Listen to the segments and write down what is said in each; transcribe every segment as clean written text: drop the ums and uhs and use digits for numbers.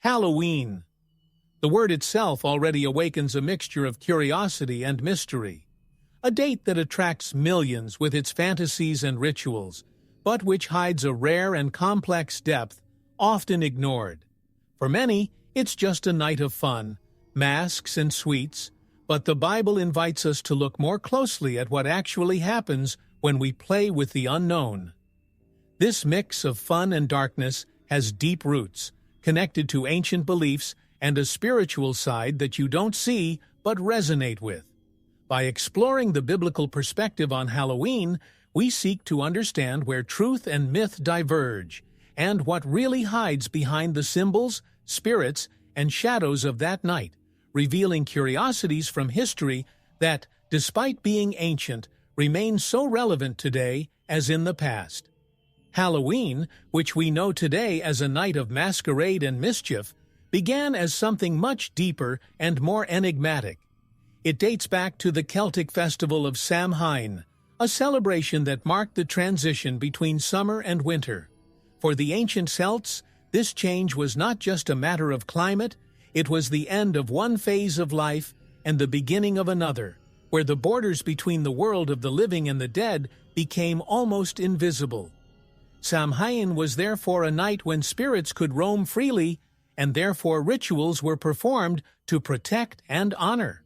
Halloween. The word itself already awakens a mixture of curiosity and mystery. A date that attracts millions with its fantasies and rituals, but which hides a rare and complex depth often ignored. For many, it's just a night of fun, masks and sweets, but the Bible invites us to look more closely at what actually happens when we play with the unknown. This mix of fun and darkness has deep roots, connected to ancient beliefs and a spiritual side that you don't see but resonate with. By exploring the biblical perspective on Halloween, we seek to understand where truth and myth diverge, and what really hides behind the symbols, spirits, and shadows of that night, revealing curiosities from history that, despite being ancient, remain so relevant today as in the past. Halloween, which we know today as a night of masquerade and mischief, began as something much deeper and more enigmatic. It dates back to the Celtic festival of Samhain, a celebration that marked the transition between summer and winter. For the ancient Celts, this change was not just a matter of climate, it was the end of one phase of life and the beginning of another, where the borders between the world of the living and the dead became almost invisible. Samhain was therefore a night when spirits could roam freely, and therefore rituals were performed to protect and honor.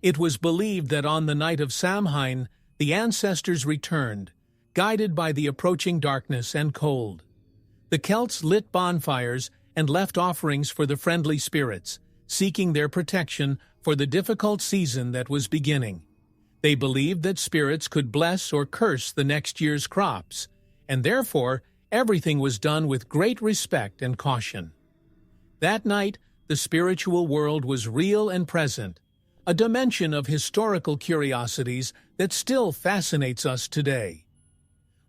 It was believed that on the night of Samhain, the ancestors returned, guided by the approaching darkness and cold. The Celts lit bonfires and left offerings for the friendly spirits, seeking their protection for the difficult season that was beginning. They believed that spirits could bless or curse the next year's crops, and therefore everything was done with great respect and caution. That night, the spiritual world was real and present, a dimension of historical curiosities that still fascinates us today.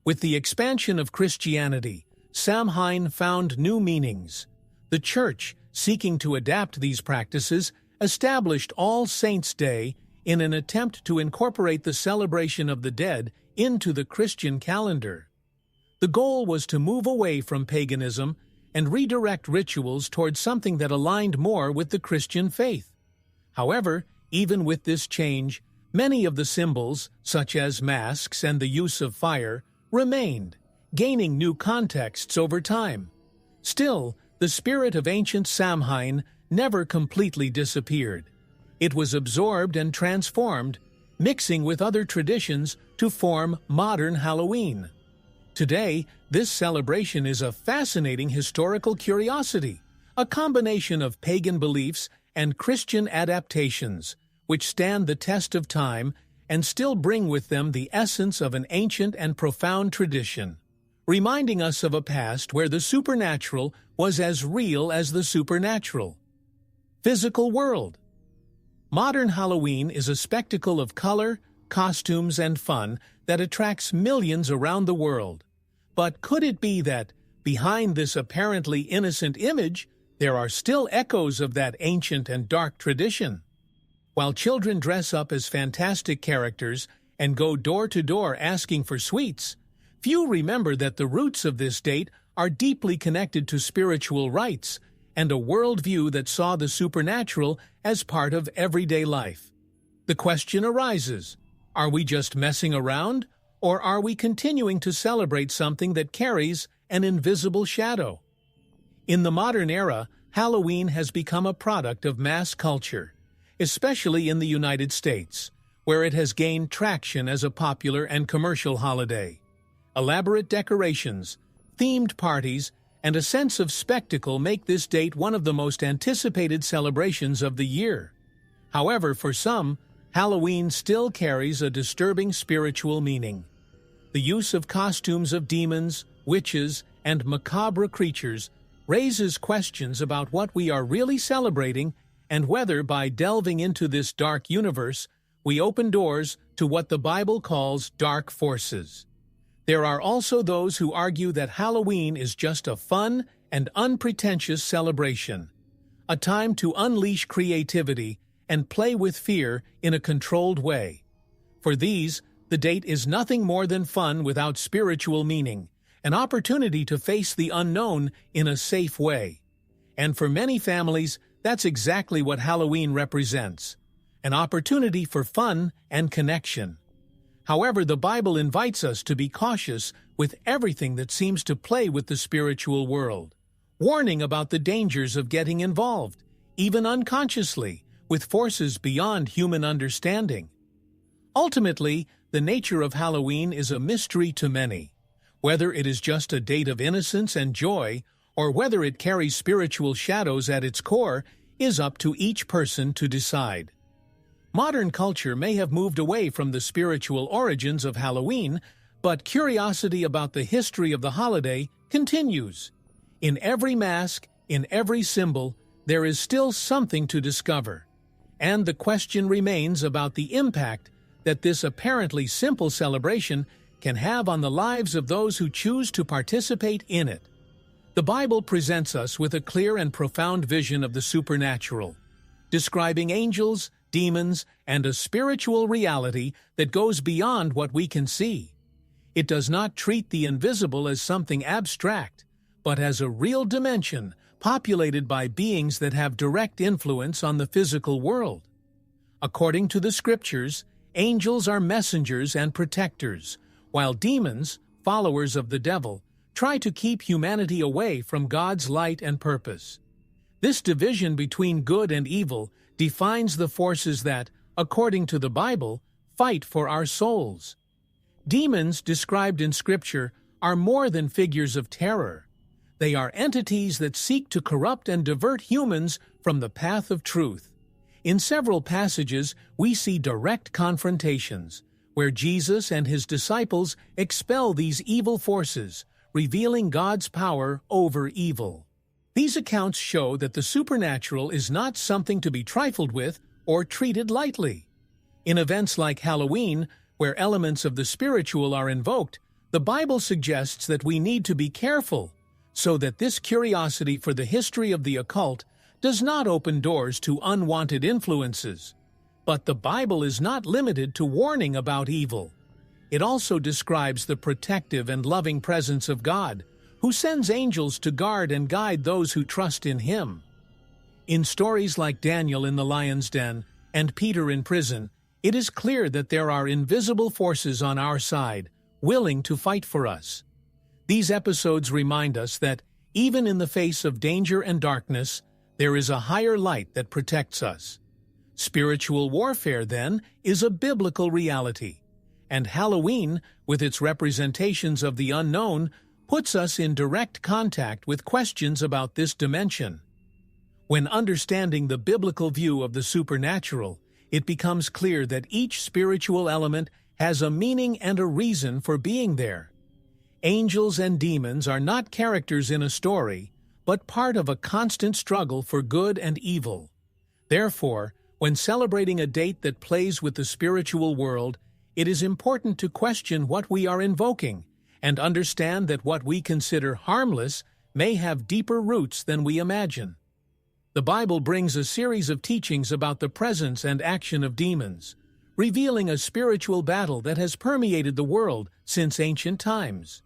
With the expansion of Christianity, Samhain found new meanings. The Church, seeking to adapt these practices, established All Saints' Day in an attempt to incorporate the celebration of the dead into the Christian calendar. The goal was to move away from paganism and redirect rituals towards something that aligned more with the Christian faith. However, even with this change, many of the symbols, such as masks and the use of fire, remained, gaining new contexts over time. Still, the spirit of ancient Samhain never completely disappeared. It was absorbed and transformed, mixing with other traditions to form modern Halloween. Today, this celebration is a fascinating historical curiosity, a combination of pagan beliefs and Christian adaptations, which stand the test of time and still bring with them the essence of an ancient and profound tradition, reminding us of a past where the supernatural was as real as the supernatural. Physical world. Modern Halloween is a spectacle of color, costumes, and fun that attracts millions around the world. But could it be that, behind this apparently innocent image, there are still echoes of that ancient and dark tradition? While children dress up as fantastic characters and go door to door asking for sweets, few remember that the roots of this date are deeply connected to spiritual rites and a worldview that saw the supernatural as part of everyday life. The question arises, are we just messing around, or are we continuing to celebrate something that carries an invisible shadow? In the modern era, Halloween has become a product of mass culture, especially in the United States, where it has gained traction as a popular and commercial holiday. Elaborate decorations, themed parties, and a sense of spectacle make this date one of the most anticipated celebrations of the year. However, for some, Halloween still carries a disturbing spiritual meaning. The use of costumes of demons, witches, and macabre creatures raises questions about what we are really celebrating and whether, by delving into this dark universe, we open doors to what the Bible calls dark forces. There are also those who argue that Halloween is just a fun and unpretentious celebration, a time to unleash creativity and play with fear in a controlled way. For these, the date is nothing more than fun without spiritual meaning, an opportunity to face the unknown in a safe way. And for many families, that's exactly what Halloween represents: an opportunity for fun and connection. However, the Bible invites us to be cautious with everything that seems to play with the spiritual world, warning about the dangers of getting involved, even unconsciously, with forces beyond human understanding. Ultimately, the nature of Halloween is a mystery to many. Whether it is just a date of innocence and joy, or whether it carries spiritual shadows at its core, is up to each person to decide. Modern culture may have moved away from the spiritual origins of Halloween, but curiosity about the history of the holiday continues. In every mask, in every symbol, there is still something to discover. And the question remains about the impact that this apparently simple celebration can have on the lives of those who choose to participate in it. The Bible presents us with a clear and profound vision of the supernatural, describing angels, demons, and a spiritual reality that goes beyond what we can see. It does not treat the invisible as something abstract, but as a real dimension populated by beings that have direct influence on the physical world. According to the Scriptures, angels are messengers and protectors, while demons, followers of the devil, try to keep humanity away from God's light and purpose. This division between good and evil defines the forces that, according to the Bible, fight for our souls. Demons, described in Scripture, are more than figures of terror. They are entities that seek to corrupt and divert humans from the path of truth. In several passages, we see direct confrontations, where Jesus and his disciples expel these evil forces, revealing God's power over evil. These accounts show that the supernatural is not something to be trifled with or treated lightly. In events like Halloween, where elements of the spiritual are invoked, the Bible suggests that we need to be careful so that this curiosity for the history of the occult does not open doors to unwanted influences. But the Bible is not limited to warning about evil. It also describes the protective and loving presence of God, who sends angels to guard and guide those who trust in Him. In stories like Daniel in the lion's den and Peter in prison, it is clear that there are invisible forces on our side, willing to fight for us. These episodes remind us that, even in the face of danger and darkness, there is a higher light that protects us. Spiritual warfare, then, is a biblical reality, and Halloween, with its representations of the unknown, puts us in direct contact with questions about this dimension. When understanding the biblical view of the supernatural, it becomes clear that each spiritual element has a meaning and a reason for being there. Angels and demons are not characters in a story, but part of a constant struggle for good and evil. Therefore, when celebrating a date that plays with the spiritual world, it is important to question what we are invoking and understand that what we consider harmless may have deeper roots than we imagine. The Bible brings a series of teachings about the presence and action of demons, revealing a spiritual battle that has permeated the world since ancient times.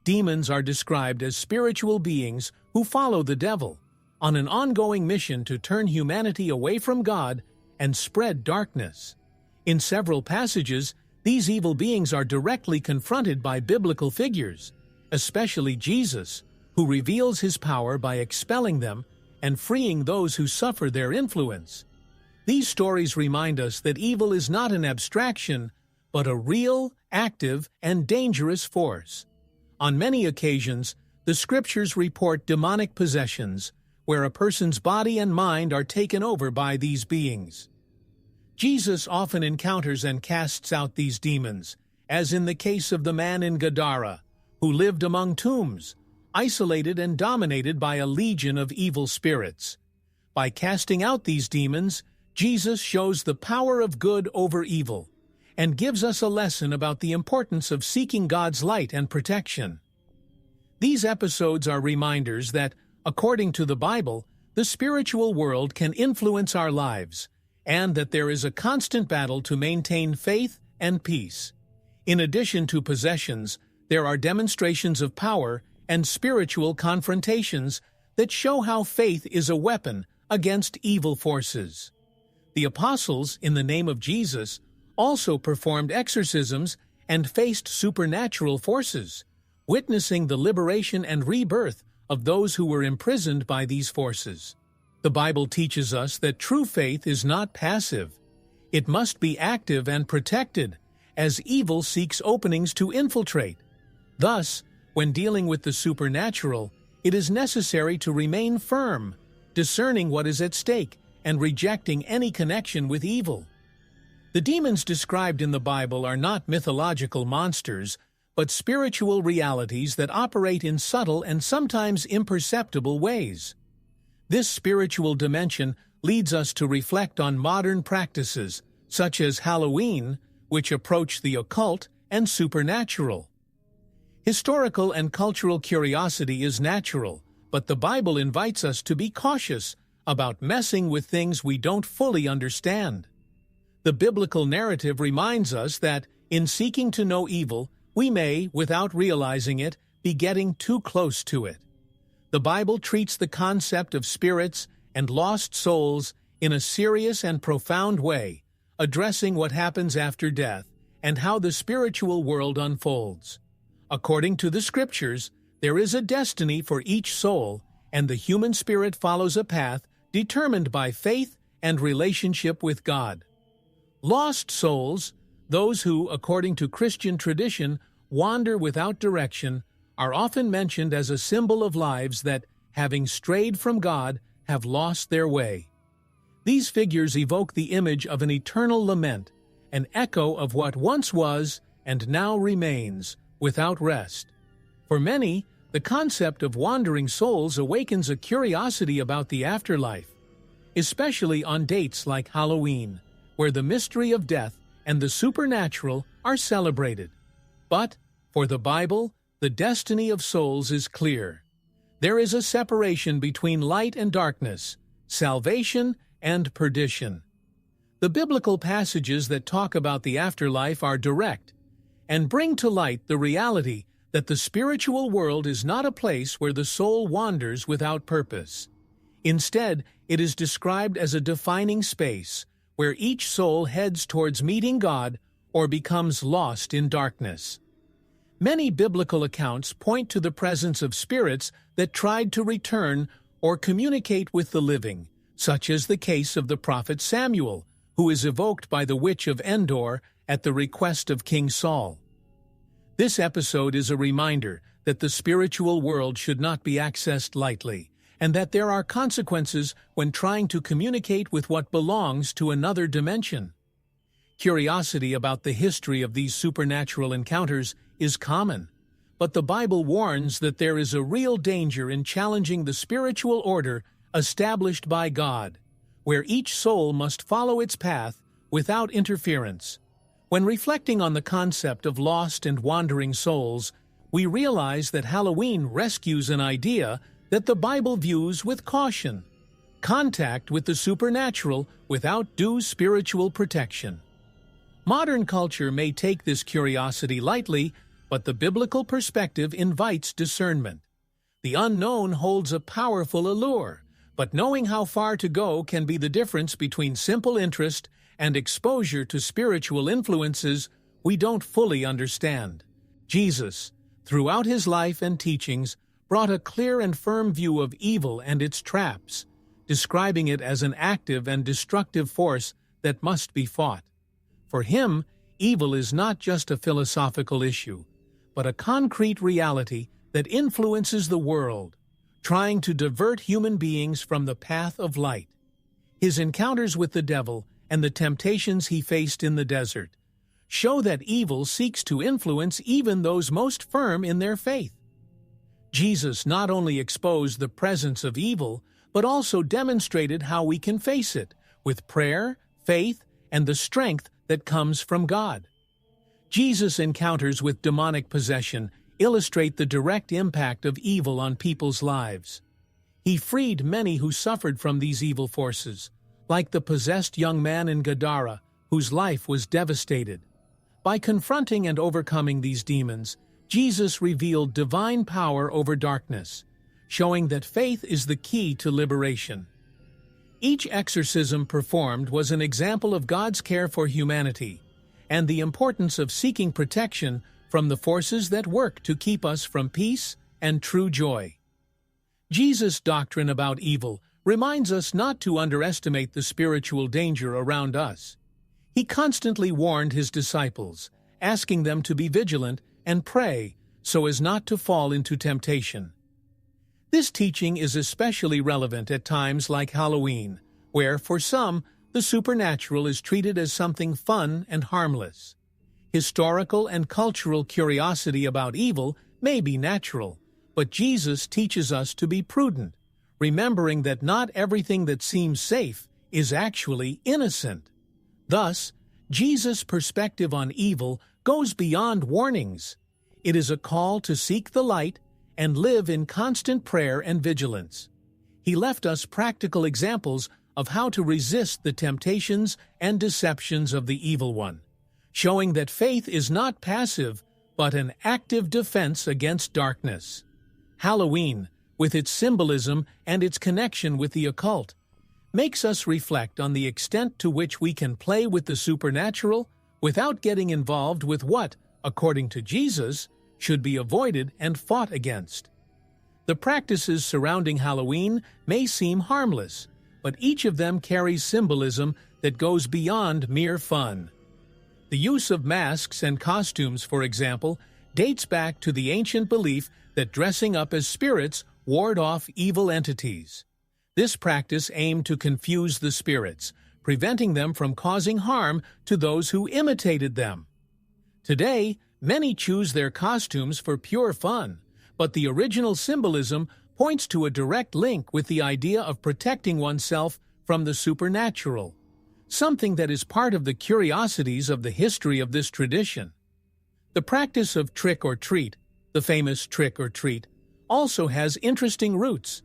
Demons are described as spiritual beings who follow the devil, on an ongoing mission to turn humanity away from God and spread darkness. In several passages, these evil beings are directly confronted by biblical figures, especially Jesus, who reveals his power by expelling them and freeing those who suffer their influence. These stories remind us that evil is not an abstraction, but a real, active, and dangerous force. On many occasions, the Scriptures report demonic possessions, where a person's body and mind are taken over by these beings. Jesus often encounters and casts out these demons, as in the case of the man in Gadara, who lived among tombs, isolated and dominated by a legion of evil spirits. By casting out these demons, Jesus shows the power of good over evil, and gives us a lesson about the importance of seeking God's light and protection. These episodes are reminders that, according to the Bible, the spiritual world can influence our lives, and that there is a constant battle to maintain faith and peace. In addition to possessions, there are demonstrations of power and spiritual confrontations that show how faith is a weapon against evil forces. The apostles, in the name of Jesus, also performed exorcisms and faced supernatural forces, witnessing the liberation and rebirth of those who were imprisoned by these forces. The Bible teaches us that true faith is not passive. It must be active and protected, as evil seeks openings to infiltrate. Thus, when dealing with the supernatural, it is necessary to remain firm, discerning what is at stake and rejecting any connection with evil. The demons described in the Bible are not mythological monsters, but spiritual realities that operate in subtle and sometimes imperceptible ways. This spiritual dimension leads us to reflect on modern practices, such as Halloween, which approach the occult and supernatural. Historical and cultural curiosity is natural, but the Bible invites us to be cautious about messing with things we don't fully understand. The biblical narrative reminds us that, in seeking to know evil, we may, without realizing it, be getting too close to it. The Bible treats the concept of spirits and lost souls in a serious and profound way, addressing what happens after death and how the spiritual world unfolds. According to the Scriptures, there is a destiny for each soul, and the human spirit follows a path determined by faith and relationship with God. Lost souls, those who, according to Christian tradition, wander without direction, are often mentioned as a symbol of lives that, having strayed from God, have lost their way. These figures evoke the image of an eternal lament, an echo of what once was and now remains, without rest. For many, the concept of wandering souls awakens a curiosity about the afterlife, especially on dates like Halloween, where the mystery of death and the supernatural are celebrated. But, for the Bible, the destiny of souls is clear. There is a separation between light and darkness, salvation and perdition. The biblical passages that talk about the afterlife are direct and bring to light the reality that the spiritual world is not a place where the soul wanders without purpose. Instead, it is described as a defining space where each soul heads towards meeting God or becomes lost in darkness. Many biblical accounts point to the presence of spirits that tried to return or communicate with the living, such as the case of the prophet Samuel, who is evoked by the witch of Endor at the request of King Saul. This episode is a reminder that the spiritual world should not be accessed lightly, and that there are consequences when trying to communicate with what belongs to another dimension. Curiosity about the history of these supernatural encounters is common, but the Bible warns that there is a real danger in challenging the spiritual order established by God, where each soul must follow its path without interference. When reflecting on the concept of lost and wandering souls, we realize that Halloween rescues an idea that the Bible views with caution: contact with the supernatural without due spiritual protection. Modern culture may take this curiosity lightly, but the biblical perspective invites discernment. The unknown holds a powerful allure, but knowing how far to go can be the difference between simple interest and exposure to spiritual influences we don't fully understand. Jesus, throughout his life and teachings, brought a clear and firm view of evil and its traps, describing it as an active and destructive force that must be fought. For him, evil is not just a philosophical issue, but a concrete reality that influences the world, trying to divert human beings from the path of light. His encounters with the devil and the temptations he faced in the desert show that evil seeks to influence even those most firm in their faith. Jesus not only exposed the presence of evil, but also demonstrated how we can face it with prayer, faith, and the strength that comes from God. Jesus' encounters with demonic possession illustrate the direct impact of evil on people's lives. He freed many who suffered from these evil forces, like the possessed young man in Gadara, whose life was devastated. By confronting and overcoming these demons, Jesus revealed divine power over darkness, showing that faith is the key to liberation. Each exorcism performed was an example of God's care for humanity and the importance of seeking protection from the forces that work to keep us from peace and true joy. Jesus' doctrine about evil reminds us not to underestimate the spiritual danger around us. He constantly warned his disciples, asking them to be vigilant and pray so as not to fall into temptation. This teaching is especially relevant at times like Halloween, where, for some, the supernatural is treated as something fun and harmless. Historical and cultural curiosity about evil may be natural, but Jesus teaches us to be prudent, remembering that not everything that seems safe is actually innocent. Thus, Jesus' perspective on evil goes beyond warnings. It is a call to seek the light and live in constant prayer and vigilance. He left us practical examples of how to resist the temptations and deceptions of the evil one, showing that faith is not passive but an active defense against darkness. Halloween, with its symbolism and its connection with the occult, makes us reflect on the extent to which we can play with the supernatural without getting involved with what, according to Jesus, should be avoided and fought against. The practices surrounding Halloween may seem harmless, but each of them carries symbolism that goes beyond mere fun. The use of masks and costumes, for example, dates back to the ancient belief that dressing up as spirits ward off evil entities. This practice aimed to confuse the spirits, preventing them from causing harm to those who imitated them. Today, many choose their costumes for pure fun, but the original symbolism points to a direct link with the idea of protecting oneself from the supernatural, something that is part of the curiosities of the history of this tradition. The practice of trick or treat, the famous trick or treat, also has interesting roots.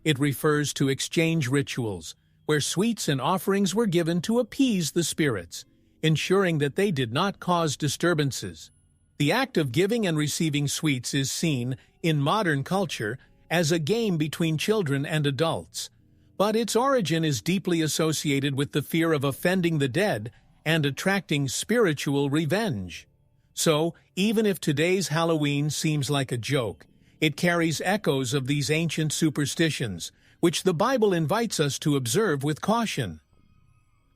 It refers to exchange rituals, where sweets and offerings were given to appease the spirits, ensuring that they did not cause disturbances. The act of giving and receiving sweets is seen, in modern culture, as a game between children and adults, but its origin is deeply associated with the fear of offending the dead and attracting spiritual revenge. So, even if today's Halloween seems like a joke, it carries echoes of these ancient superstitions, which the Bible invites us to observe with caution.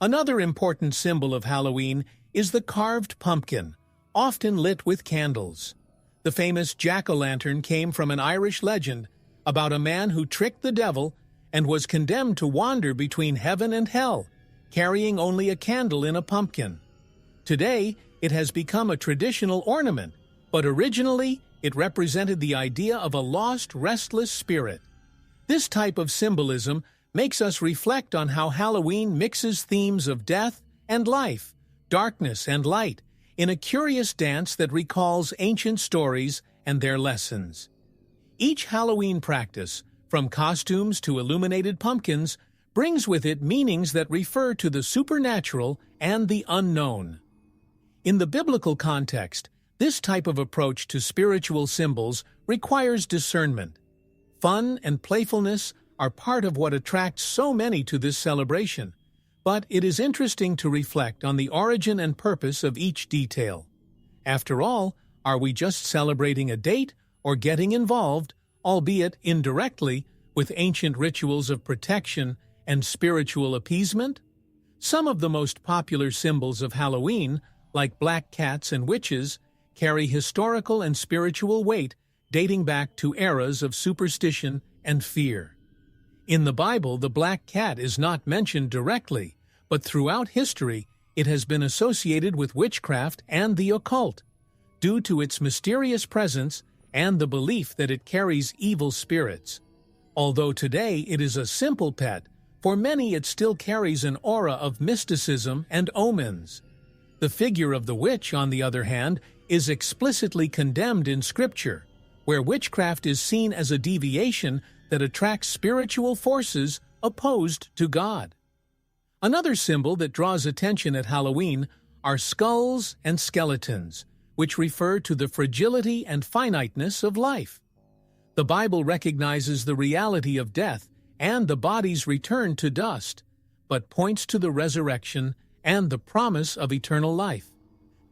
Another important symbol of Halloween is the carved pumpkin, often lit with candles. The famous jack-o'-lantern came from an Irish legend about a man who tricked the devil and was condemned to wander between heaven and hell, carrying only a candle in a pumpkin. Today, it has become a traditional ornament, but originally it represented the idea of a lost, restless spirit. This type of symbolism makes us reflect on how Halloween mixes themes of death and life, darkness and light, in a curious dance that recalls ancient stories and their lessons. Each Halloween practice, from costumes to illuminated pumpkins, brings with it meanings that refer to the supernatural and the unknown. In the biblical context, this type of approach to spiritual symbols requires discernment. Fun and playfulness are part of what attracts so many to this celebration, but it is interesting to reflect on the origin and purpose of each detail. After all, are we just celebrating a date or getting involved, albeit indirectly, with ancient rituals of protection and spiritual appeasement? Some of the most popular symbols of Halloween, like black cats and witches, carry historical and spiritual weight dating back to eras of superstition and fear. In the Bible, the black cat is not mentioned directly, but throughout history it has been associated with witchcraft and the occult, due to its mysterious presence and the belief that it carries evil spirits. Although today it is a simple pet, for many it still carries an aura of mysticism and omens. The figure of the witch, on the other hand, is explicitly condemned in Scripture, where witchcraft is seen as a deviation that attracts spiritual forces opposed to God. Another symbol that draws attention at Halloween are skulls and skeletons, which refer to the fragility and finiteness of life. The Bible recognizes the reality of death and the body's return to dust, but points to the resurrection and the promise of eternal life.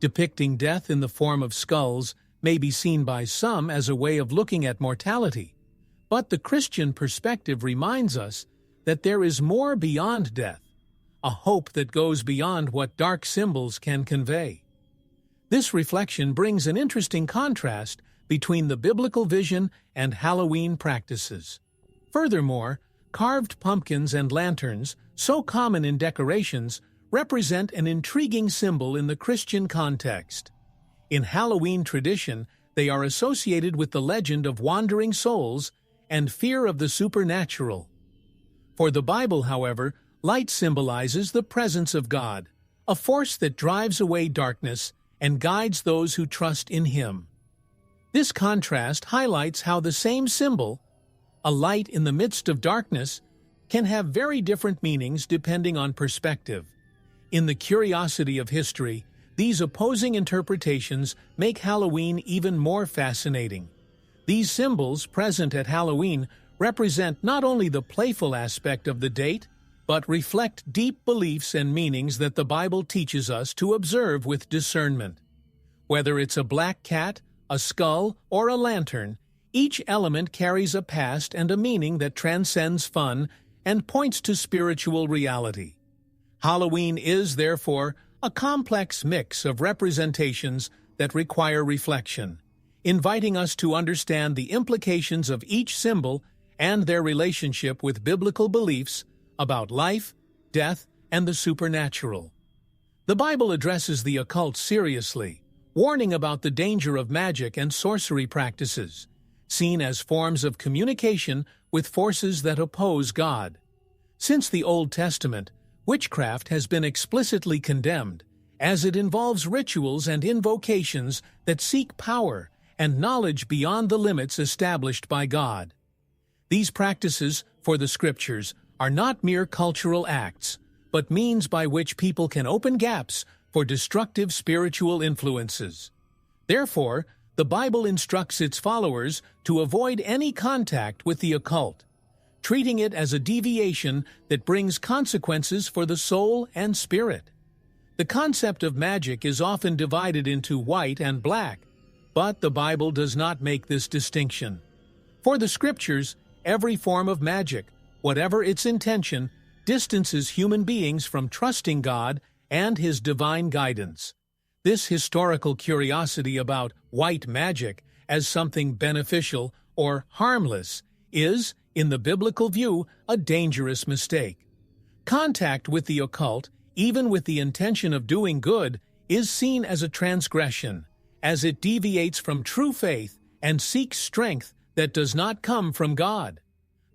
Depicting death in the form of skulls may be seen by some as a way of looking at mortality, but the Christian perspective reminds us that there is more beyond death, a hope that goes beyond what dark symbols can convey. This reflection brings an interesting contrast between the biblical vision and Halloween practices. Furthermore, carved pumpkins and lanterns, so common in decorations, represent an intriguing symbol in the Christian context. In Halloween tradition, they are associated with the legend of wandering souls and fear of the supernatural. For the Bible, however, light symbolizes the presence of God, a force that drives away darkness and guides those who trust in Him. This contrast highlights how the same symbol, a light in the midst of darkness, can have very different meanings depending on perspective. In the curiosity of history, these opposing interpretations make Halloween even more fascinating. These symbols present at Halloween represent not only the playful aspect of the date, but reflect deep beliefs and meanings that the Bible teaches us to observe with discernment. Whether it's a black cat, a skull, or a lantern, each element carries a past and a meaning that transcends fun and points to spiritual reality. Halloween is, therefore, a complex mix of representations that require reflection, inviting us to understand the implications of each symbol and their relationship with biblical beliefs about life, death, and the supernatural. The Bible addresses the occult seriously, warning about the danger of magic and sorcery practices, seen as forms of communication with forces that oppose God. Since the Old Testament, witchcraft has been explicitly condemned, as it involves rituals and invocations that seek power and knowledge beyond the limits established by God. These practices, for the Scriptures, are not mere cultural acts, but means by which people can open gaps for destructive spiritual influences. Therefore, the Bible instructs its followers to avoid any contact with the occult, treating it as a deviation that brings consequences for the soul and spirit. The concept of magic is often divided into white and black, but the Bible does not make this distinction. For the Scriptures, every form of magic, whatever its intention, distances human beings from trusting God and His divine guidance. This historical curiosity about white magic as something beneficial or harmless is, in the biblical view, a dangerous mistake. Contact with the occult, even with the intention of doing good, is seen as a transgression, as it deviates from true faith and seeks strength that does not come from God.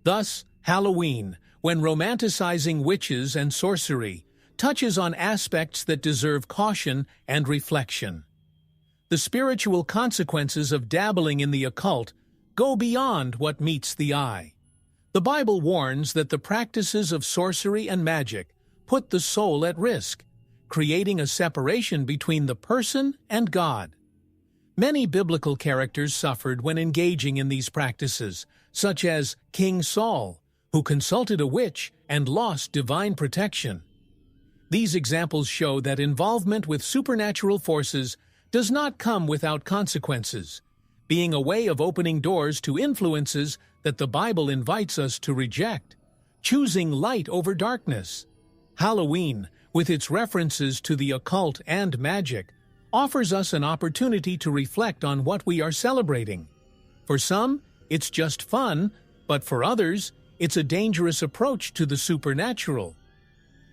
Thus, Halloween, when romanticizing witches and sorcery, touches on aspects that deserve caution and reflection. The spiritual consequences of dabbling in the occult go beyond what meets the eye. The Bible warns that the practices of sorcery and magic put the soul at risk, creating a separation between the person and God. Many biblical characters suffered when engaging in these practices, such as King Saul, who consulted a witch and lost divine protection. These examples show that involvement with supernatural forces does not come without consequences, being a way of opening doors to influences that the Bible invites us to reject, choosing light over darkness. Halloween, with its references to the occult and magic, offers us an opportunity to reflect on what we are celebrating. For some, it's just fun, but for others, it's a dangerous approach to the supernatural.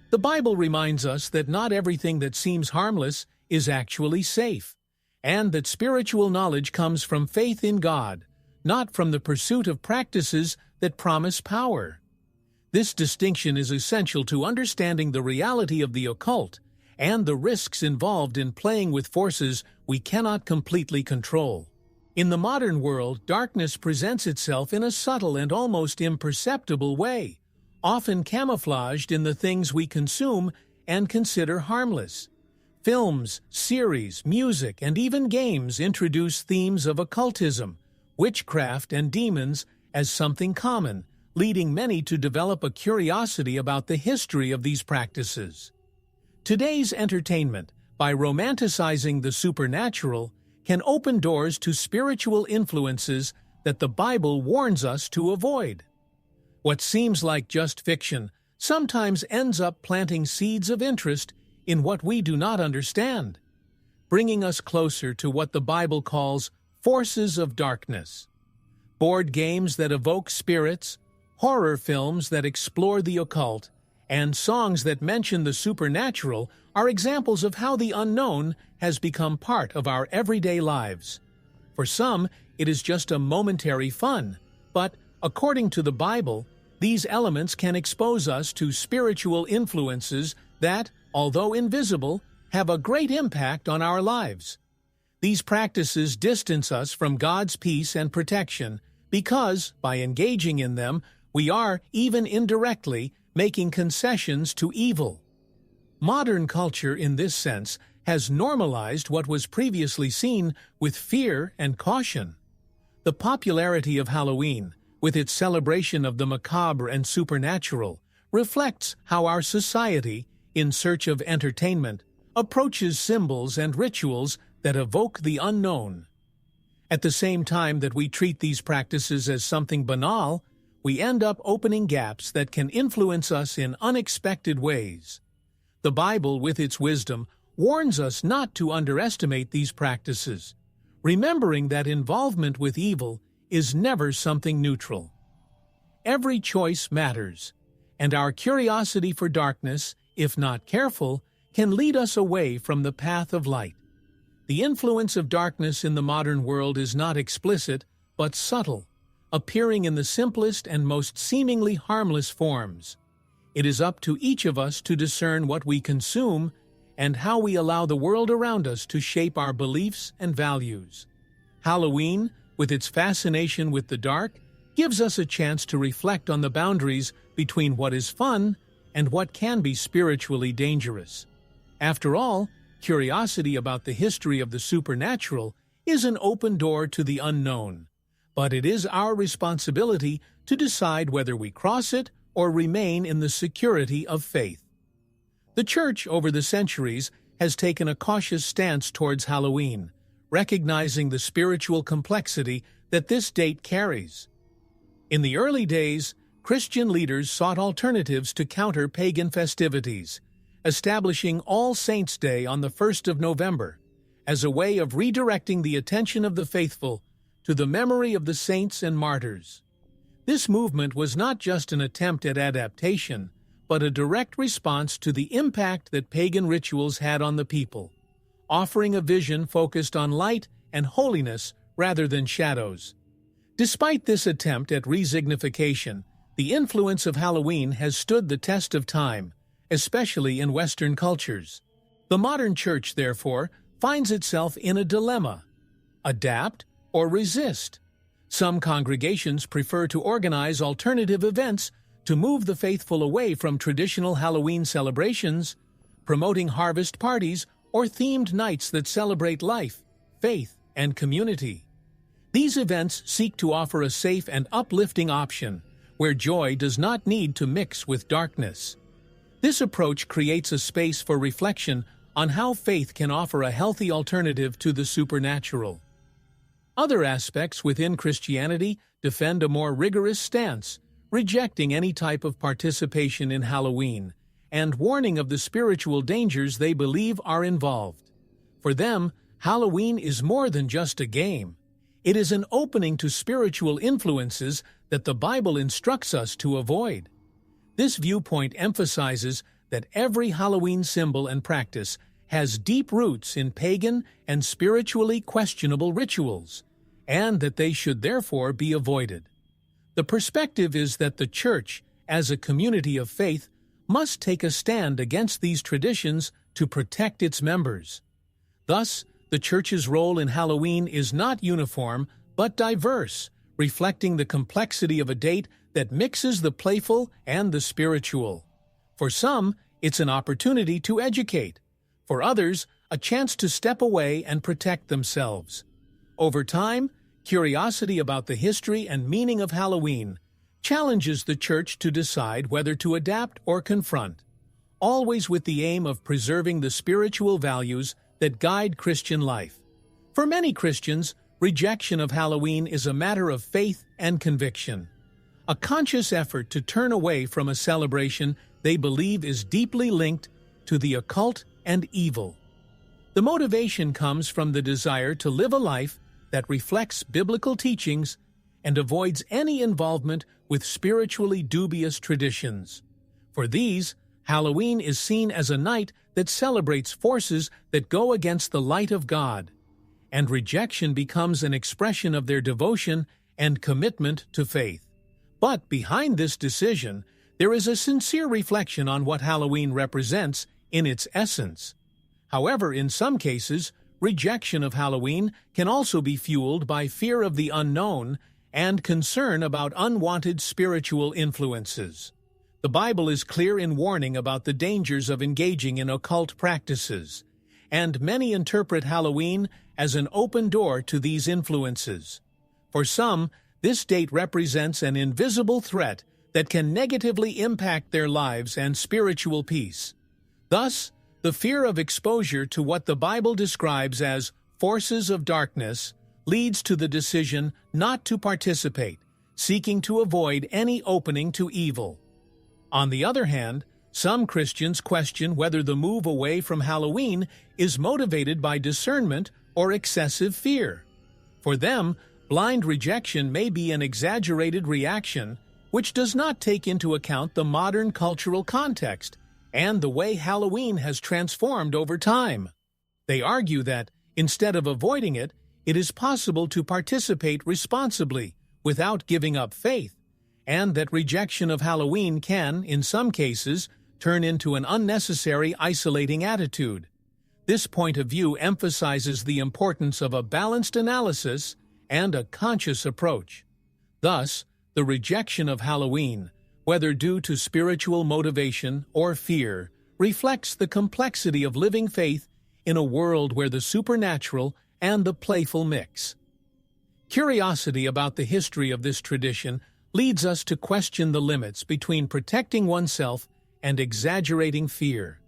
The Bible reminds us that not everything that seems harmless is actually safe, and that spiritual knowledge comes from faith in God, not from the pursuit of practices that promise power. This distinction is essential to understanding the reality of the occult and the risks involved in playing with forces we cannot completely control. In the modern world, darkness presents itself in a subtle and almost imperceptible way, often camouflaged in the things we consume and consider harmless. Films, series, music, and even games introduce themes of occultism, witchcraft, and demons as something common, leading many to develop a curiosity about the history of these practices. Today's entertainment, by romanticizing the supernatural, can open doors to spiritual influences that the Bible warns us to avoid. What seems like just fiction sometimes ends up planting seeds of interest in what we do not understand, bringing us closer to what the Bible calls forces of darkness. Board games that evoke spirits, horror films that explore the occult, and songs that mention the supernatural are examples of how the unknown has become part of our everyday lives. For some, it is just a momentary fun, but according to the Bible, these elements can expose us to spiritual influences that, although invisible, have a great impact on our lives. These practices distance us from God's peace and protection because, by engaging in them, we are, even indirectly, making concessions to evil. Modern culture, in this sense, has normalized what was previously seen with fear and caution. The popularity of Halloween, with its celebration of the macabre and supernatural, reflects how our society, in search of entertainment, approaches symbols and rituals that evoke the unknown. At the same time that we treat these practices as something banal, we end up opening gaps that can influence us in unexpected ways. The Bible, with its wisdom, warns us not to underestimate these practices, remembering that involvement with evil is never something neutral. Every choice matters, and our curiosity for darkness, if not careful, can lead us away from the path of light. The influence of darkness in the modern world is not explicit, but subtle, appearing in the simplest and most seemingly harmless forms. It is up to each of us to discern what we consume and how we allow the world around us to shape our beliefs and values. Halloween, with its fascination with the dark, gives us a chance to reflect on the boundaries between what is fun and what can be spiritually dangerous. After all, curiosity about the history of the supernatural is an open door to the unknown, but it is our responsibility to decide whether we cross it or remain in the security of faith. The Church, over the centuries, has taken a cautious stance towards Halloween, recognizing the spiritual complexity that this date carries. In the early days, Christian leaders sought alternatives to counter pagan festivities, establishing All Saints' Day on the 1st of November as a way of redirecting the attention of the faithful to the memory of the saints and martyrs. This movement was not just an attempt at adaptation, but a direct response to the impact that pagan rituals had on the people, offering a vision focused on light and holiness rather than shadows. Despite this attempt at resignification, the influence of Halloween has stood the test of time, especially in Western cultures. The modern church, therefore, finds itself in a dilemma: adapt or resist. Some congregations prefer to organize alternative events to move the faithful away from traditional Halloween celebrations, promoting harvest parties or themed nights that celebrate life, faith, and community. These events seek to offer a safe and uplifting option where joy does not need to mix with darkness. This approach creates a space for reflection on how faith can offer a healthy alternative to the supernatural. Other aspects within Christianity defend a more rigorous stance, rejecting any type of participation in Halloween, and warning of the spiritual dangers they believe are involved. For them, Halloween is more than just a game. It is an opening to spiritual influences that the Bible instructs us to avoid. This viewpoint emphasizes that every Halloween symbol and practice has deep roots in pagan and spiritually questionable rituals, and that they should therefore be avoided. The perspective is that the Church, as a community of faith, must take a stand against these traditions to protect its members. Thus, the Church's role in Halloween is not uniform, but diverse, reflecting the complexity of a date that mixes the playful and the spiritual. For some, it's an opportunity to educate. For others, a chance to step away and protect themselves. Over time, Curiosity about the history and meaning of Halloween challenges the Church to decide whether to adapt or confront, always with the aim of preserving the spiritual values that guide Christian life. For many Christians, rejection of Halloween is a matter of faith and conviction, a conscious effort to turn away from a celebration they believe is deeply linked to the occult and evil. The motivation comes from the desire to live a life that reflects biblical teachings and avoids any involvement with spiritually dubious traditions. For these, Halloween is seen as a night that celebrates forces that go against the light of God, and rejection becomes an expression of their devotion and commitment to faith. But behind this decision, there is a sincere reflection on what Halloween represents in its essence. However, in some cases, rejection of Halloween can also be fueled by fear of the unknown and concern about unwanted spiritual influences. The Bible is clear in warning about the dangers of engaging in occult practices, and many interpret Halloween as an open door to these influences. For some, this date represents an invisible threat that can negatively impact their lives and spiritual peace. Thus, the fear of exposure to what the Bible describes as forces of darkness leads to the decision not to participate, seeking to avoid any opening to evil. On the other hand, some Christians question whether the move away from Halloween is motivated by discernment or excessive fear. For them, blind rejection may be an exaggerated reaction which does not take into account the modern cultural context and the way Halloween has transformed over time. They argue that, instead of avoiding it, it is possible to participate responsibly without giving up faith, and that rejection of Halloween can, in some cases, turn into an unnecessary isolating attitude. This point of view emphasizes the importance of a balanced analysis and a conscious approach. Thus, the rejection of Halloween, whether due to spiritual motivation or fear, reflects the complexity of living faith in a world where the supernatural and the playful mix. Curiosity about the history of this tradition leads us to question the limits between protecting oneself and exaggerating fear.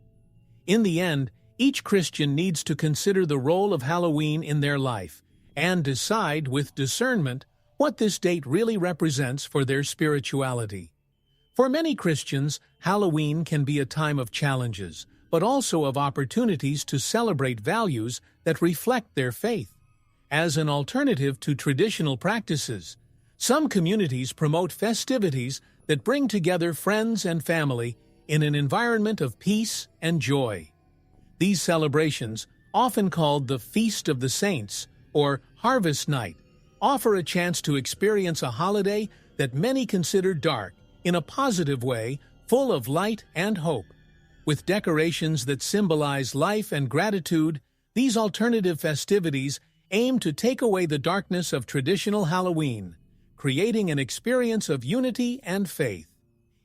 In the end, each Christian needs to consider the role of Halloween in their life and decide with discernment what this date really represents for their spirituality. For many Christians, Halloween can be a time of challenges, but also of opportunities to celebrate values that reflect their faith. As an alternative to traditional practices, some communities promote festivities that bring together friends and family in an environment of peace and joy. These celebrations, often called the Feast of the Saints or Harvest Night, offer a chance to experience a holiday that many consider dark in a positive way, full of light and hope. With decorations that symbolize life and gratitude, these alternative festivities aim to take away the darkness of traditional Halloween, creating an experience of unity and faith.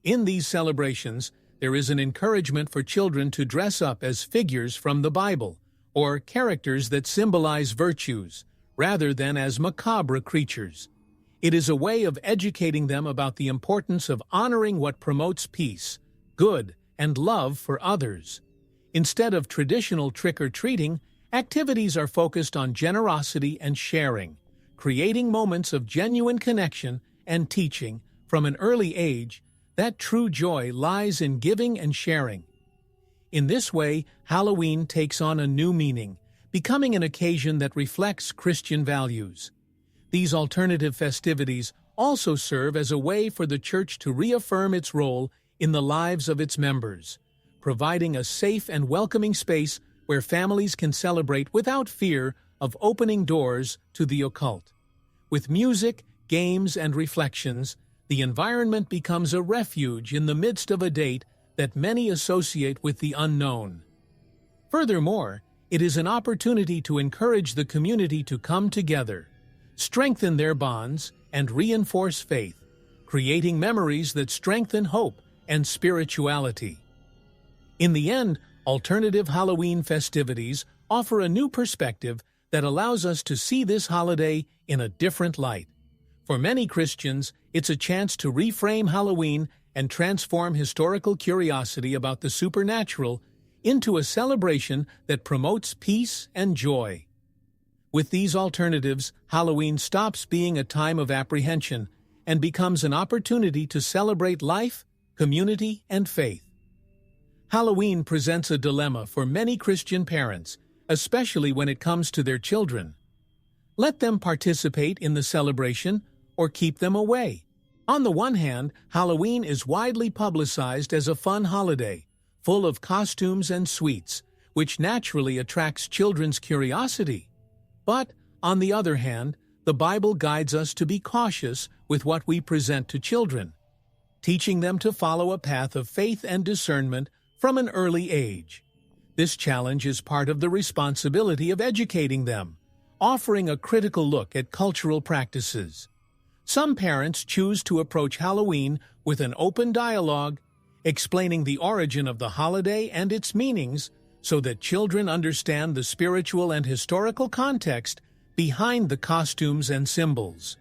In these celebrations, there is an encouragement for children to dress up as figures from the Bible, or characters that symbolize virtues, rather than as macabre creatures. It is a way of educating them about the importance of honoring what promotes peace, good, and love for others. Instead of traditional trick-or-treating, activities are focused on generosity and sharing, creating moments of genuine connection and teaching from an early age that true joy lies in giving and sharing. In this way, Halloween takes on a new meaning, becoming an occasion that reflects Christian values. These alternative festivities also serve as a way for the Church to reaffirm its role in the lives of its members, providing a safe and welcoming space where families can celebrate without fear of opening doors to the occult. With music, games, and reflections, the environment becomes a refuge in the midst of a date that many associate with the unknown. Furthermore, it is an opportunity to encourage the community to come together, strengthen their bonds, and reinforce faith, creating memories that strengthen hope and spirituality. In the end, alternative Halloween festivities offer a new perspective that allows us to see this holiday in a different light. For many Christians, it's a chance to reframe Halloween and transform historical curiosity about the supernatural into a celebration that promotes peace and joy. With these alternatives, Halloween stops being a time of apprehension and becomes an opportunity to celebrate life, community, and faith. Halloween presents a dilemma for many Christian parents, especially when it comes to their children. Let them participate in the celebration or keep them away. On the one hand, Halloween is widely publicized as a fun holiday, full of costumes and sweets, which naturally attracts children's curiosity. But, on the other hand, the Bible guides us to be cautious with what we present to children, teaching them to follow a path of faith and discernment from an early age. This challenge is part of the responsibility of educating them, offering a critical look at cultural practices. Some parents choose to approach Halloween with an open dialogue, explaining the origin of the holiday and its meanings so that children understand the spiritual and historical context behind the costumes and symbols.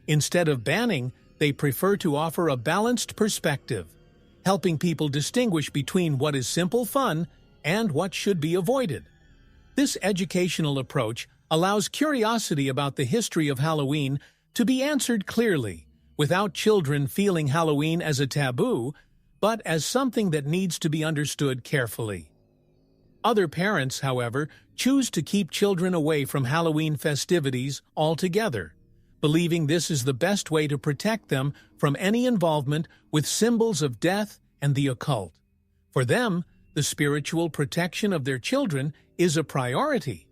Instead of banning, they prefer to offer a balanced perspective, helping people distinguish between what is simple fun and what should be avoided. This educational approach allows curiosity about the history of Halloween to be answered clearly, without children feeling Halloween as a taboo, but as something that needs to be understood carefully. Other parents, however, choose to keep children away from Halloween festivities altogether, believing this is the best way to protect them from any involvement with symbols of death and the occult. For them, the spiritual protection of their children is a priority,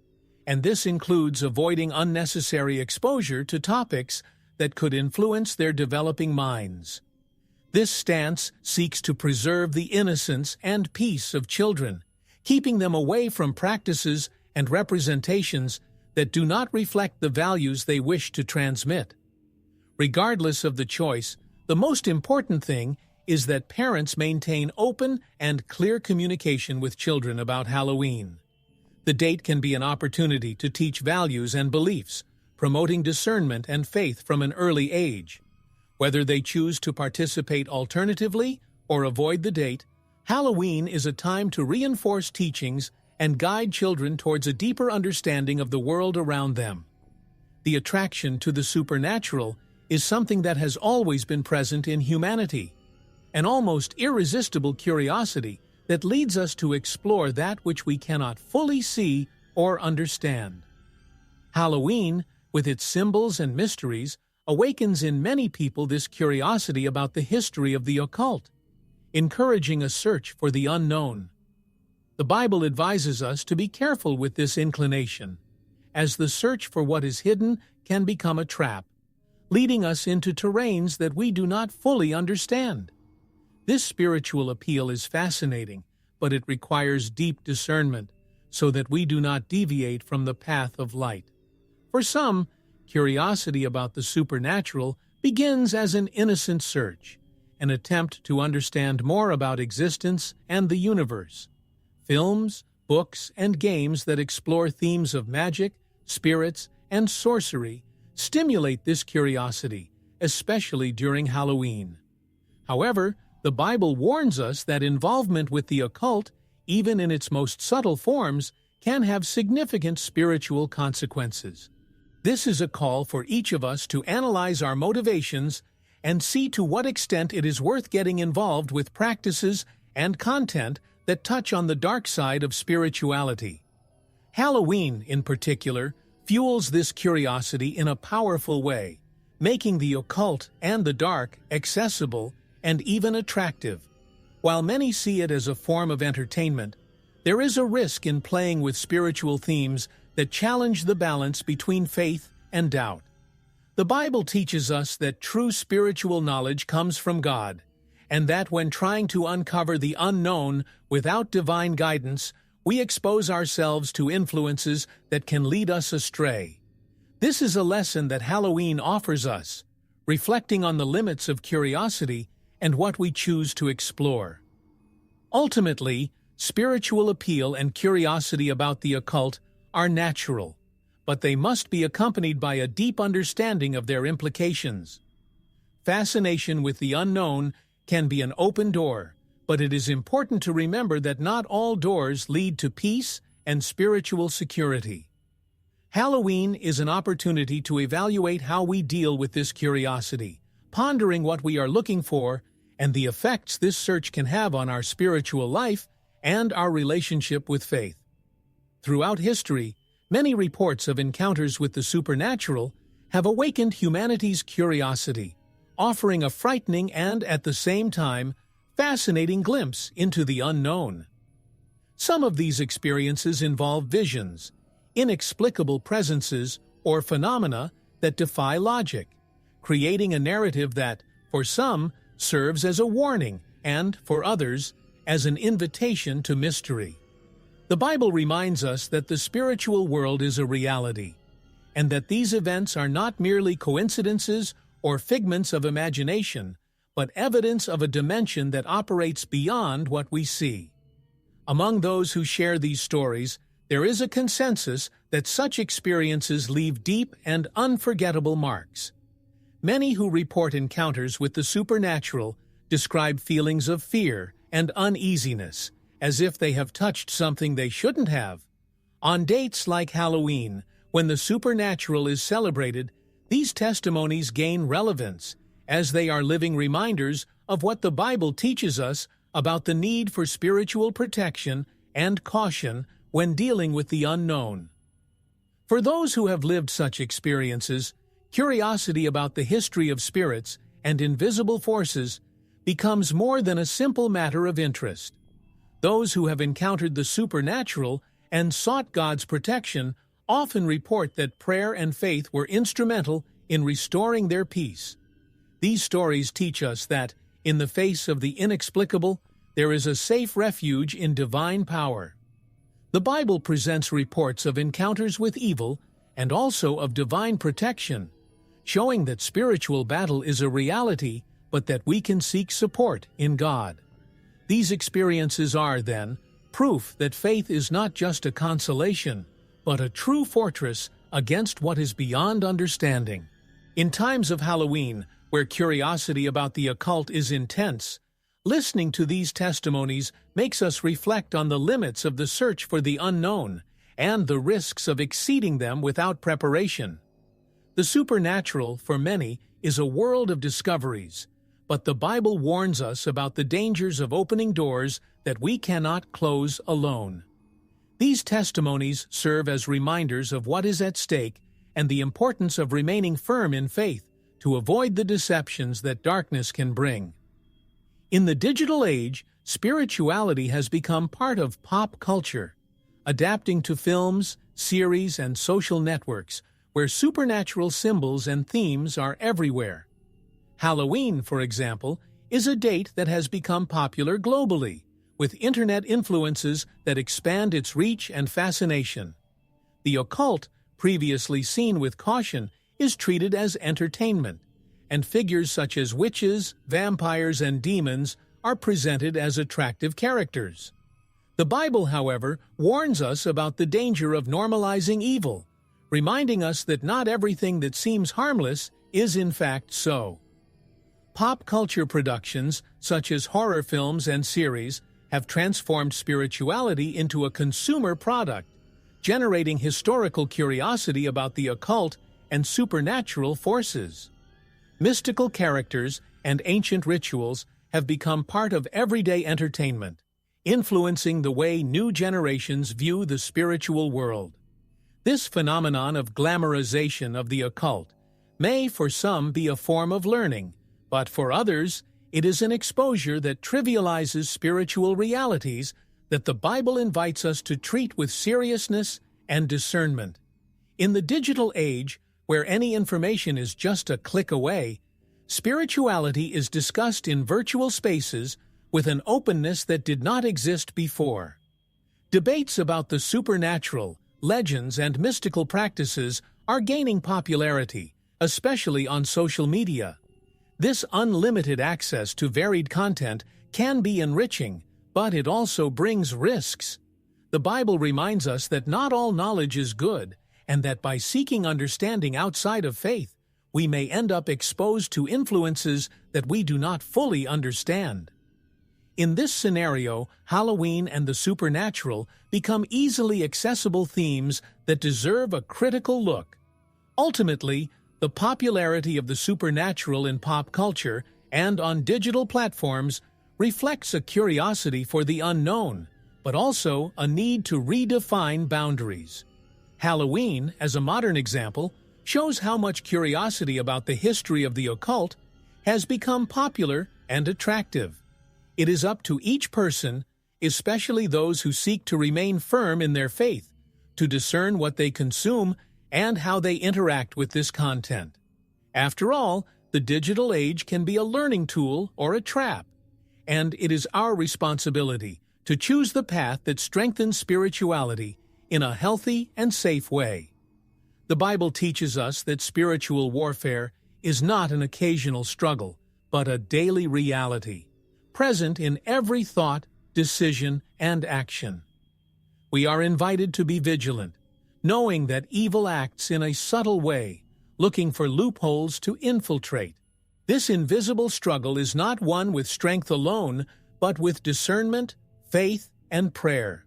and this includes avoiding unnecessary exposure to topics that could influence their developing minds. This stance seeks to preserve the innocence and peace of children, keeping them away from practices and representations that do not reflect the values they wish to transmit. Regardless of the choice, the most important thing is that parents maintain open and clear communication with children about Halloween. The date can be an opportunity to teach values and beliefs, promoting discernment and faith from an early age. Whether they choose to participate alternatively or avoid the date, Halloween is a time to reinforce teachings and guide children towards a deeper understanding of the world around them. The attraction to the supernatural is something that has always been present in humanity, an almost irresistible curiosity that leads us to explore that which we cannot fully see or understand. Halloween, with its symbols and mysteries, awakens in many people this curiosity about the history of the occult, encouraging a search for the unknown. The Bible advises us to be careful with this inclination, as the search for what is hidden can become a trap, leading us into terrains that we do not fully understand. This spiritual appeal is fascinating, but it requires deep discernment so that we do not deviate from the path of light. For some, curiosity about the supernatural begins as an innocent search, an attempt to understand more about existence and the universe. Films, books, and games that explore themes of magic, spirits, and sorcery stimulate this curiosity, especially during Halloween. However, the Bible warns us that involvement with the occult, even in its most subtle forms, can have significant spiritual consequences. This is a call for each of us to analyze our motivations and see to what extent it is worth getting involved with practices and content that touch on the dark side of spirituality. Halloween, in particular, fuels this curiosity in a powerful way, making the occult and the dark accessible and even attractive. While many see it as a form of entertainment, there is a risk in playing with spiritual themes that challenge the balance between faith and doubt. The Bible teaches us that true spiritual knowledge comes from God, and that when trying to uncover the unknown without divine guidance, we expose ourselves to influences that can lead us astray. This is a lesson that Halloween offers us, reflecting on the limits of curiosity and what we choose to explore. Ultimately, spiritual appeal and curiosity about the occult are natural, but they must be accompanied by a deep understanding of their implications. Fascination with the unknown can be an open door, but it is important to remember that not all doors lead to peace and spiritual security. Halloween is an opportunity to evaluate how we deal with this curiosity, pondering what we are looking for and the effects this search can have on our spiritual life and our relationship with faith. Throughout history, many reports of encounters with the supernatural have awakened humanity's curiosity, offering a frightening and, at the same time, fascinating glimpse into the unknown. Some of these experiences involve visions, inexplicable presences, or phenomena that defy logic, creating a narrative that, for some, serves as a warning and, for others, as an invitation to mystery. The Bible reminds us that the spiritual world is a reality, and that these events are not merely coincidences or figments of imagination, but evidence of a dimension that operates beyond what we see. Among those who share these stories, there is a consensus that such experiences leave deep and unforgettable marks. Many who report encounters with the supernatural describe feelings of fear and uneasiness, as if they have touched something they shouldn't have. On dates like Halloween, when the supernatural is celebrated, these testimonies gain relevance, as they are living reminders of what the Bible teaches us about the need for spiritual protection and caution when dealing with the unknown. For those who have lived such experiences, curiosity about the history of spirits and invisible forces becomes more than a simple matter of interest. Those who have encountered the supernatural and sought God's protection often report that prayer and faith were instrumental in restoring their peace. These stories teach us that, in the face of the inexplicable, there is a safe refuge in divine power. The Bible presents reports of encounters with evil and also of divine protection, showing that spiritual battle is a reality, but that we can seek support in God. These experiences are, then, proof that faith is not just a consolation, but a true fortress against what is beyond understanding. In times of Halloween, where curiosity about the occult is intense, listening to these testimonies makes us reflect on the limits of the search for the unknown and the risks of exceeding them without preparation. The supernatural, for many, is a world of discoveries, but the Bible warns us about the dangers of opening doors that we cannot close alone. These testimonies serve as reminders of what is at stake and the importance of remaining firm in faith to avoid the deceptions that darkness can bring. In the digital age, spirituality has become part of pop culture, adapting to films, series, and social networks where supernatural symbols and themes are everywhere. Halloween, for example, is a date that has become popular globally, with internet influences that expand its reach and fascination. The occult, previously seen with caution, is treated as entertainment, and figures such as witches, vampires, and demons are presented as attractive characters. The Bible, however, warns us about the danger of normalizing evil, reminding us that not everything that seems harmless is in fact so. Pop culture productions, such as horror films and series, have transformed spirituality into a consumer product, generating historical curiosity about the occult and supernatural forces. Mystical characters and ancient rituals have become part of everyday entertainment, influencing the way new generations view the spiritual world. This phenomenon of glamorization of the occult may, for some, be a form of learning, but for others, it is an exposure that trivializes spiritual realities that the Bible invites us to treat with seriousness and discernment. In the digital age, where any information is just a click away, spirituality is discussed in virtual spaces with an openness that did not exist before. Debates about the supernatural, legends, and mystical practices are gaining popularity, especially on social media. This unlimited access to varied content can be enriching, but it also brings risks. The Bible reminds us that not all knowledge is good, and that by seeking understanding outside of faith, we may end up exposed to influences that we do not fully understand. In this scenario, Halloween and the supernatural become easily accessible themes that deserve a critical look. Ultimately, the popularity of the supernatural in pop culture and on digital platforms reflects a curiosity for the unknown, but also a need to redefine boundaries. Halloween, as a modern example, shows how much curiosity about the history of the occult has become popular and attractive. It is up to each person, especially those who seek to remain firm in their faith, to discern what they consume and how they interact with this content. After all, the digital age can be a learning tool or a trap, and it is our responsibility to choose the path that strengthens spirituality in a healthy and safe way. The Bible teaches us that spiritual warfare is not an occasional struggle, but a daily reality, present in every thought, decision, and action. We are invited to be vigilant, knowing that evil acts in a subtle way, looking for loopholes to infiltrate. This invisible struggle is not won with strength alone, but with discernment, faith, and prayer.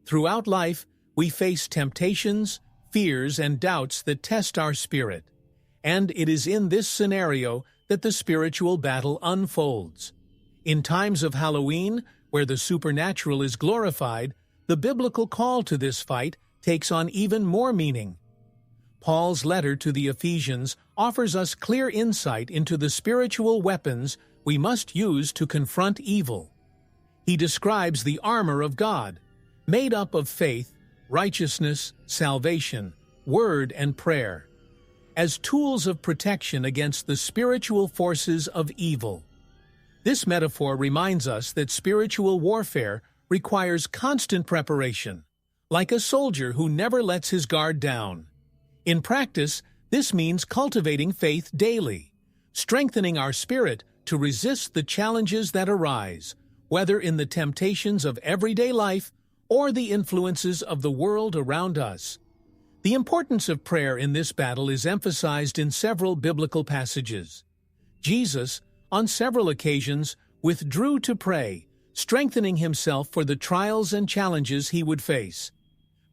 Throughout life, we face temptations, fears, and doubts that test our spirit, and it is in this scenario that the spiritual battle unfolds. In times of Halloween, where the supernatural is glorified, the biblical call to this fight takes on even more meaning. Paul's letter to the Ephesians offers us clear insight into the spiritual weapons we must use to confront evil. He describes the armor of God, made up of faith, righteousness, salvation, word, and prayer, as tools of protection against the spiritual forces of evil. This metaphor reminds us that spiritual warfare requires constant preparation, like a soldier who never lets his guard down. In practice, this means cultivating faith daily, strengthening our spirit to resist the challenges that arise, whether in the temptations of everyday life or the influences of the world around us. The importance of prayer in this battle is emphasized in several biblical passages. Jesus, on several occasions, withdrew to pray, strengthening himself for the trials and challenges he would face.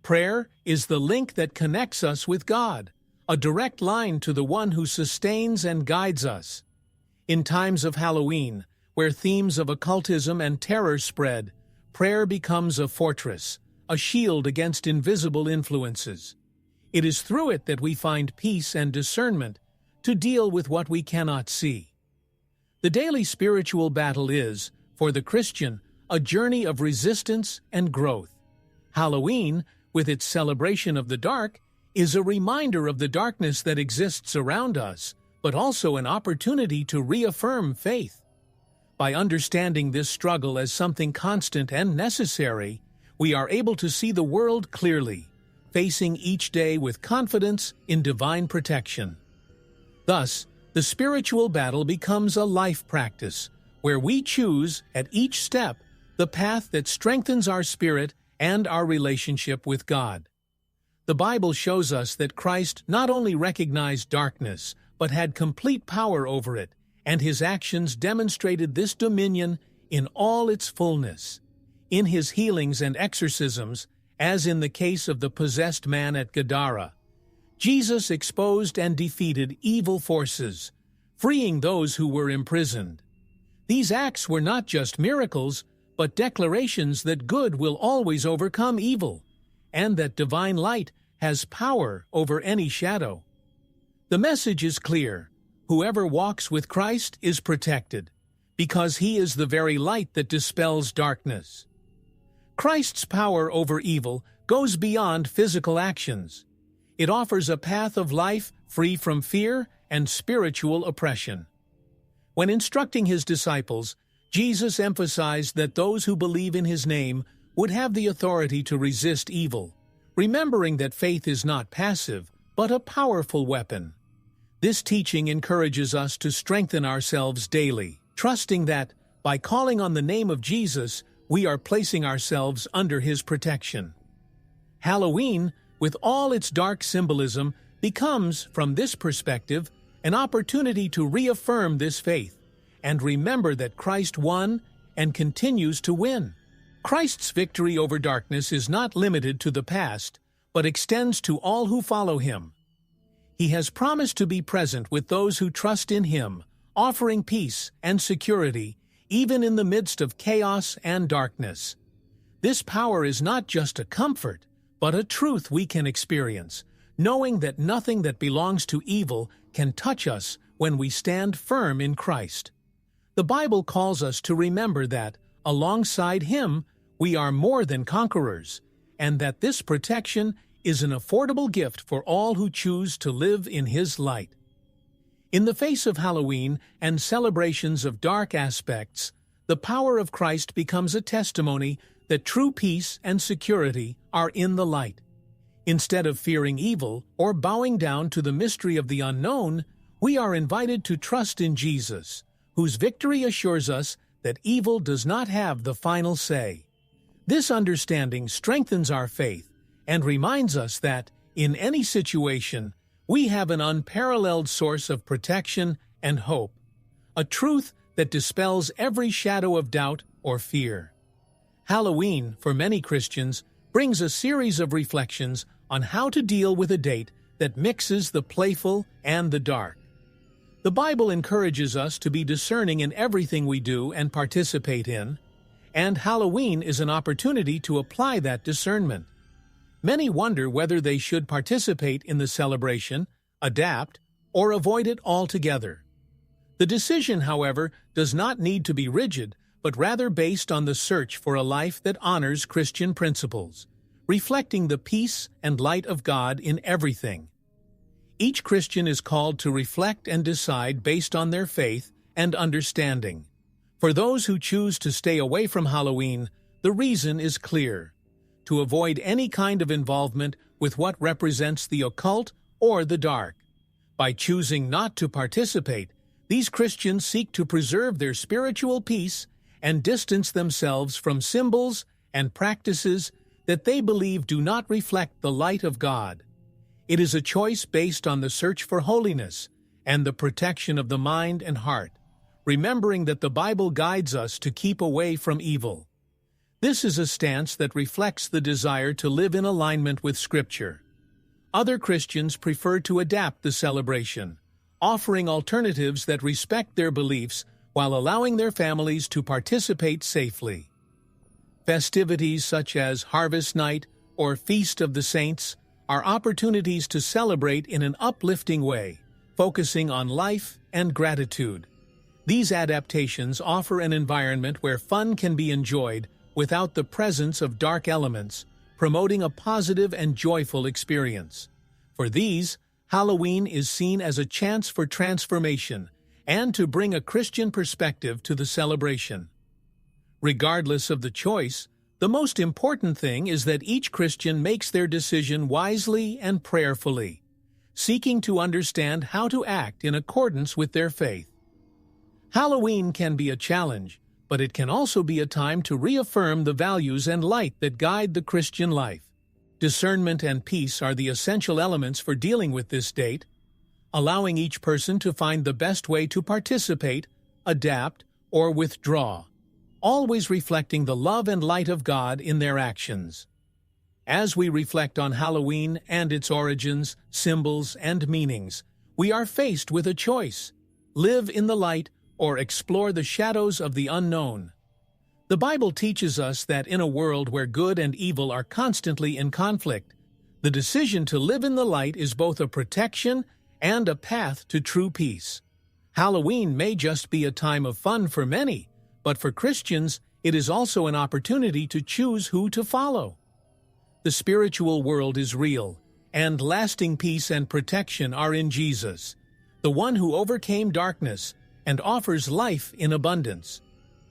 Prayer is the link that connects us with God, a direct line to the one who sustains and guides us. In times of Halloween, where themes of occultism and terror spread, prayer becomes a fortress, a shield against invisible influences. It is through it that we find peace and discernment to deal with what we cannot see. The daily spiritual battle is, for the Christian, a journey of resistance and growth. Halloween, with its celebration of the dark, is a reminder of the darkness that exists around us, but also an opportunity to reaffirm faith. By understanding this struggle as something constant and necessary, we are able to see the world clearly, facing each day with confidence in divine protection. Thus, the spiritual battle becomes a life practice, where we choose, at each step, the path that strengthens our spirit and our relationship with God. The Bible shows us that Christ not only recognized darkness, but had complete power over it, and his actions demonstrated this dominion in all its fullness. In his healings and exorcisms, as in the case of the possessed man at Gadara, Jesus exposed and defeated evil forces, freeing those who were imprisoned. These acts were not just miracles, but declarations that good will always overcome evil, and that divine light has power over any shadow. The message is clear: whoever walks with Christ is protected, because he is the very light that dispels darkness. Christ's power over evil goes beyond physical actions. It offers a path of life free from fear and spiritual oppression. When instructing his disciples, Jesus emphasized that those who believe in his name would have the authority to resist evil, remembering that faith is not passive, but a powerful weapon. This teaching encourages us to strengthen ourselves daily, trusting that, by calling on the name of Jesus, we are placing ourselves under his protection. Halloween, with all its dark symbolism, becomes, from this perspective, an opportunity to reaffirm this faith and remember that Christ won and continues to win. Christ's victory over darkness is not limited to the past, but extends to all who follow him. He has promised to be present with those who trust in him, offering peace and security, even in the midst of chaos and darkness. This power is not just a comfort, but a truth we can experience, knowing that nothing that belongs to evil can touch us when we stand firm in Christ. The Bible calls us to remember that, alongside him, we are more than conquerors, and that this protection is an affordable gift for all who choose to live in his light. In the face of Halloween and celebrations of dark aspects, the power of Christ becomes a testimony that true peace and security are in the light. Instead of fearing evil or bowing down to the mystery of the unknown, we are invited to trust in Jesus, whose victory assures us that evil does not have the final say. This understanding strengthens our faith and reminds us that, in any situation, we have an unparalleled source of protection and hope, a truth that dispels every shadow of doubt or fear. Halloween, for many Christians, brings a series of reflections on how to deal with a date that mixes the playful and the dark. The Bible encourages us to be discerning in everything we do and participate in, and Halloween is an opportunity to apply that discernment. Many wonder whether they should participate in the celebration, adapt, or avoid it altogether. The decision, however, does not need to be rigid, but rather based on the search for a life that honors Christian principles, reflecting the peace and light of God in everything. Each Christian is called to reflect and decide based on their faith and understanding. For those who choose to stay away from Halloween, the reason is clear: to avoid any kind of involvement with what represents the occult or the dark. By choosing not to participate, these Christians seek to preserve their spiritual peace and distance themselves from symbols and practices that they believe do not reflect the light of God. It is a choice based on the search for holiness and the protection of the mind and heart, remembering that the Bible guides us to keep away from evil. This is a stance that reflects the desire to live in alignment with Scripture. Other Christians prefer to adapt the celebration, offering alternatives that respect their beliefs while allowing their families to participate safely. Festivities such as Harvest Night or Feast of the Saints are opportunities to celebrate in an uplifting way, focusing on life and gratitude. These adaptations offer an environment where fun can be enjoyed without the presence of dark elements, promoting a positive and joyful experience. For these, Halloween is seen as a chance for transformation and to bring a Christian perspective to the celebration. Regardless of the choice, the most important thing is that each Christian makes their decision wisely and prayerfully, seeking to understand how to act in accordance with their faith. Halloween can be a challenge, but it can also be a time to reaffirm the values and light that guide the Christian life. Discernment and peace are the essential elements for dealing with this date, allowing each person to find the best way to participate, adapt, or withdraw, always reflecting the love and light of God in their actions. As we reflect on Halloween and its origins, symbols, and meanings, we are faced with a choice: live in the light or explore the shadows of the unknown. The Bible teaches us that in a world where good and evil are constantly in conflict, the decision to live in the light is both a protection and a path to true peace. Halloween may just be a time of fun for many, but for Christians, it is also an opportunity to choose who to follow. The spiritual world is real, and lasting peace and protection are in Jesus, the one who overcame darkness and offers life in abundance.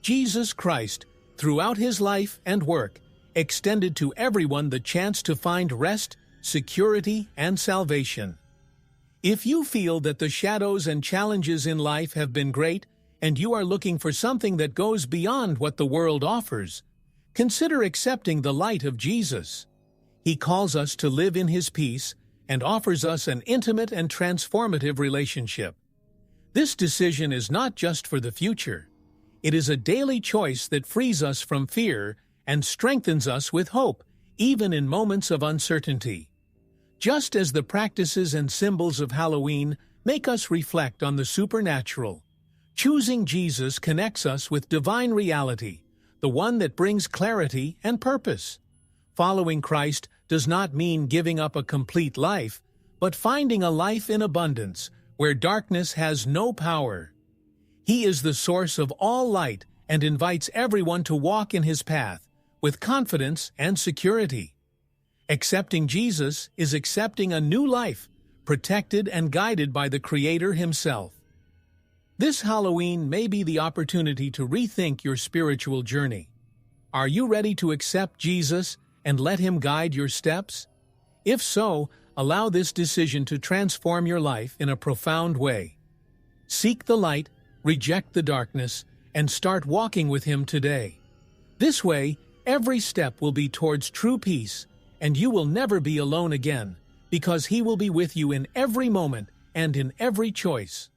Jesus Christ, throughout his life and work, extended to everyone the chance to find rest, security, and salvation. If you feel that the shadows and challenges in life have been great, and you are looking for something that goes beyond what the world offers, consider accepting the light of Jesus. He calls us to live in His peace and offers us an intimate and transformative relationship. This decision is not just for the future. It is a daily choice that frees us from fear and strengthens us with hope, even in moments of uncertainty. Just as the practices and symbols of Halloween make us reflect on the supernatural, choosing Jesus connects us with divine reality, the one that brings clarity and purpose. Following Christ does not mean giving up a complete life, but finding a life in abundance where darkness has no power. He is the source of all light and invites everyone to walk in His path with confidence and security. Accepting Jesus is accepting a new life, protected and guided by the Creator Himself. This Halloween may be the opportunity to rethink your spiritual journey. Are you ready to accept Jesus and let Him guide your steps? If so, allow this decision to transform your life in a profound way. Seek the light, reject the darkness, and start walking with Him today. This way, every step will be towards true peace, and you will never be alone again, because He will be with you in every moment and in every choice.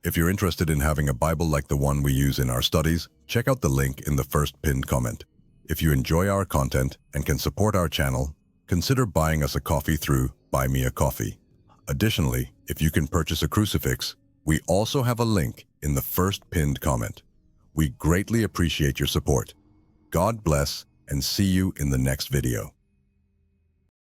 If you're interested in having a Bible like the one we use in our studies, check out the link in the first pinned comment. If you enjoy our content and can support our channel, consider buying us a coffee through Buy Me a Coffee. Additionally, if you can purchase a crucifix, we also have a link in the first pinned comment. We greatly appreciate your support. God bless and see you in the next video.